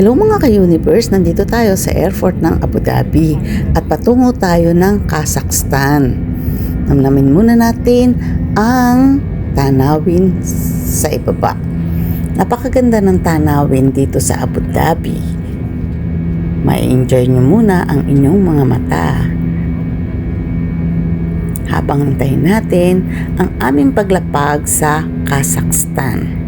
Hello mga ka-universe, nandito tayo sa airport ng Abu Dhabi at patungo tayo ng Kazakhstan. Namnamin muna natin ang tanawin sa ibaba. Napakaganda ng tanawin dito sa Abu Dhabi. Ma-enjoy nyo muna ang inyong mga mata habang hintayin natin ang aming paglapag sa Kazakhstan.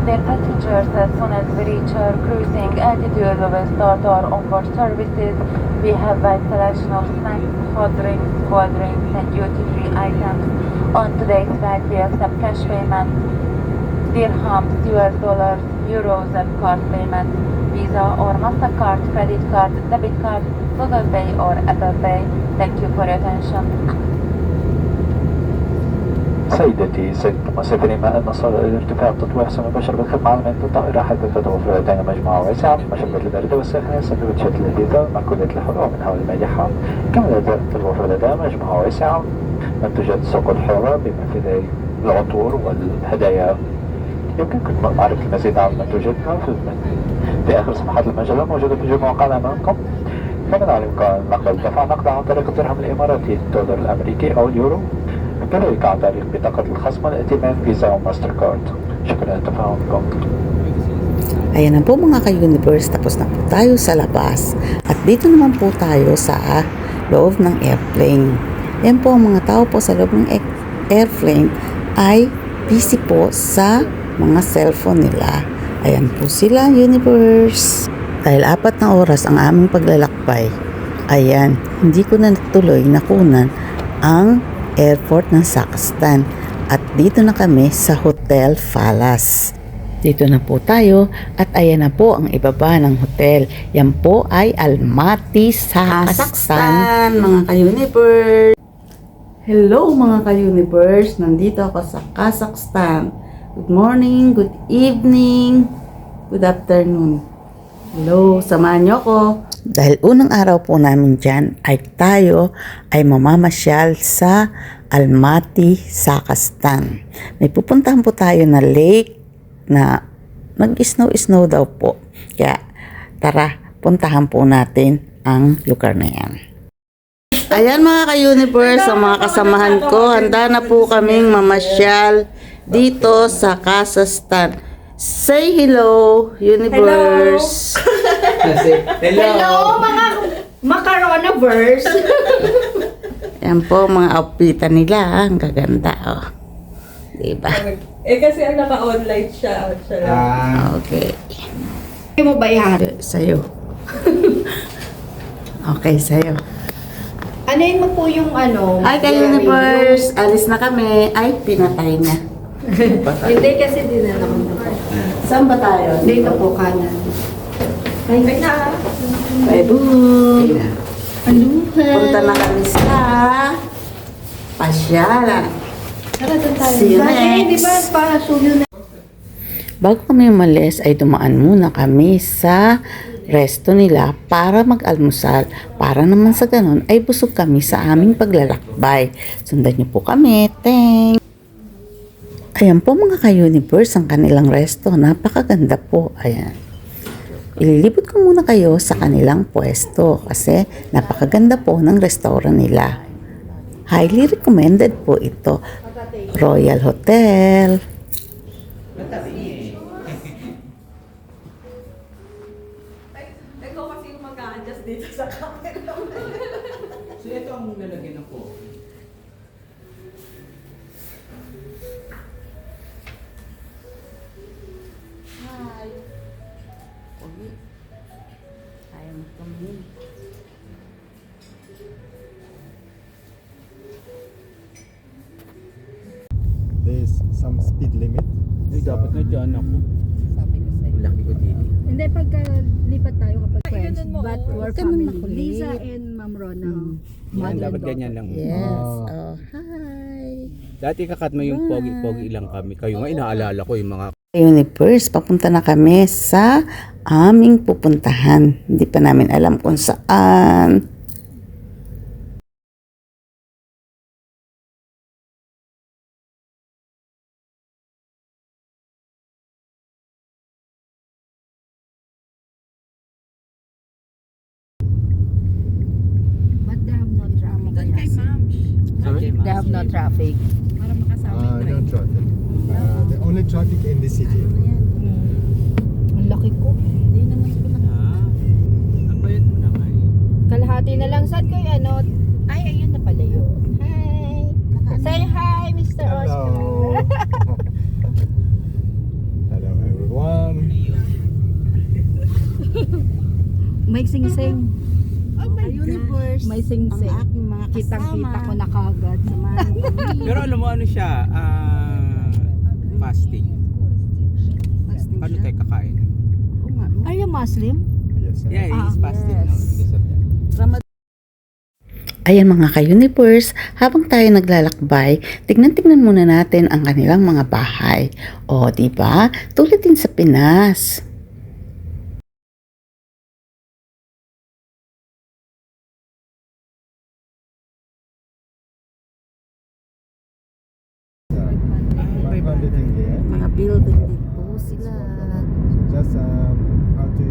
Dear passengers, as soon as we reach our cruising altitude, we will start our onboard services. We have wide selection of snacks, hot drinks, cold drinks, and duty-free items. On today's flight, we accept cash payment, dirhams, US dollars, euros, and card payment, Visa or MasterCard, credit card, debit card, Google Pay, or Apple Pay. Thank you for your attention. سيدتي سيدتي ما أن صار الارتفاع تطوير سمي بشر بالخدمة العالمية الطائرة حتى تتوفر لدينا مجموعة واسعة من مشبة البرد والسخنة سببت شكل لذيذة مأكولات الحلوى ومن هواء المالحة كما تتوفر لدينا مجموعة واسعة منتجات السوق الحرة بما في ذلك العطور والهدايا. يمكنكم معرفة المزيد عن منتجاتنا في آخر صفحات المجلة موجودة في جميع قناة أمامكم. كما نعلم نقل دفع نقد عن طريق الدرهم الإماراتي، الدولار الأمريكي أو اليورو، كذلك عن طريق بطاقة الخصم والائتمان فيزا وماستر كارد. شكرا لتفاهمكم. Ayan na po mga ka-universe, tapos na po tayo sa labas. At dito naman po tayo sa loob ng airplane. Ayan po, ang mga tao po sa loob ng airplane ay busy po sa mga cellphone nila. Ayan po sila, universe. Dahil 4 na oras ang aming paglalakbay, ayan, hindi ko na natuloy nakunan ang airport ng Kazakhstan. At dito na kami sa Hotel Falas. Dito na po tayo at ayan na po ang ibaba ng hotel. Yan po ay Almaty sa Kazakhstan, mga ka-universe. Hello mga ka-universe, nandito ako sa Kazakhstan. Good morning, good evening, good afternoon. Hello, samahan niyo ako. Dahil unang araw po namin dyan ay tayo ay mamamasyal sa Almaty, Kazakhstan. May pupuntahan po tayo na lake na nag-snow daw po. Kaya tara, puntahan po natin ang lugar na yan. Ayan mga ka-universe, ang mga kasamahan ko, handa na po kaming mamasyal dito sa Kazakhstan. Say hello, universe. Hello, mga macaroniverse. Yan po, mga outfitan nila. Ang gaganda, oh. Diba? Kasi ang naka-online siya. Okay. Hindi mo ba yan? Sa'yo. Okay, sa'yo. Ano mo po yung ano? Hi, ka-universe. Alis na kami. Ay, pinatay na. Hindi kasi dinala ko na po. Saan ba tayo? Dito po kanan. Ay, na. Bye, boo. Aluha. Punta na kami sa pasyalan. Tara, doon tayo. See you Bakit? next. Di ba para suyo na? Bago kami umalis ay dumaan muna kami sa resto nila para mag-almusal. Para naman sa ganun ay busog kami sa aming paglalakbay. Sundan niyo po kami. Thanks! Ayan po mga ka-universe ang kanilang resto. Napakaganda po. Ayan. Ililibot ko muna kayo sa kanilang pwesto kasi napakaganda po ng restaurant nila. Highly recommended po ito. Royal Hotel. Ikaw kasi yung mag-a-adjust dito sa camera. So ito ang lalagyan ng po. Hi. Uy. Ayaw mo tumingin. some speed limit. Ay, dapat na dyan ako. Sabi ko sa'yo. Laki ko din. Hindi, pagka lipat tayo kapag Ay, friends, ganun mo, but oh. we're Ganun family. makulit. Lisa and Ma'am Rona. Yan, mother dapat and ganyan lang. Yes. Oh, hi. Dati kakat mo yung pogi-pogi lang kami. Kayo nga, inaalala ko yung mga Universe, papunta na kami sa aming pupuntahan. Hindi pa namin alam kung saan. But they have no traffic. Doon kay ma'am. They have no traffic. Para makasama yung No driver. traffic. The only traffic in the city. Ang laki ko. Hindi naman ko na. ang bayad mo na nga eh. Kalahati na lang. Saan kayo ano? Ay, ayun na pala yun. Hi! Say hi, Mr. Hello. Oscar. Hello everyone. May sing-sing. Oh my universe. May sing-sing. Ang aking mga Kitang-kita ko na kagad. Samahan ko. Pero alam mo ano siya, fasting. Paano tayo kakain? Are you Muslim? Yes. sir. Yeah, he's fasting yes. now. Because of that. Ayan mga ka-universe, habang tayo naglalakbay, tignan-tignan muna natin ang kanilang mga bahay. O, di ba? Tulad din sa Pinas. Like one thing there. Mga building din po sila. So just how to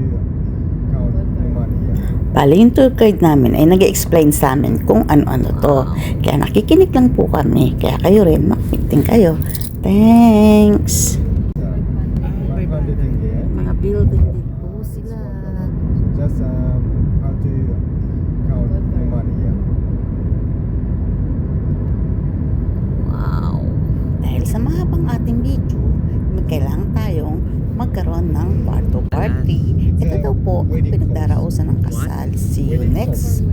count the money. Yeah. Bale, yung tour guide namin ay nag-explain sa amin kung ano-ano to. Kaya nakikinig lang po kami. Kaya kayo rin, makinig din kayo. Thanks! Like one thing there. Mga building din po sila. So just how to count the money. Yeah. Wow! Dahil sa mahabang ating video, may kailangan tayong magkaroon ng party. Ito daw po ang pinagdarausan ng kasal. See you next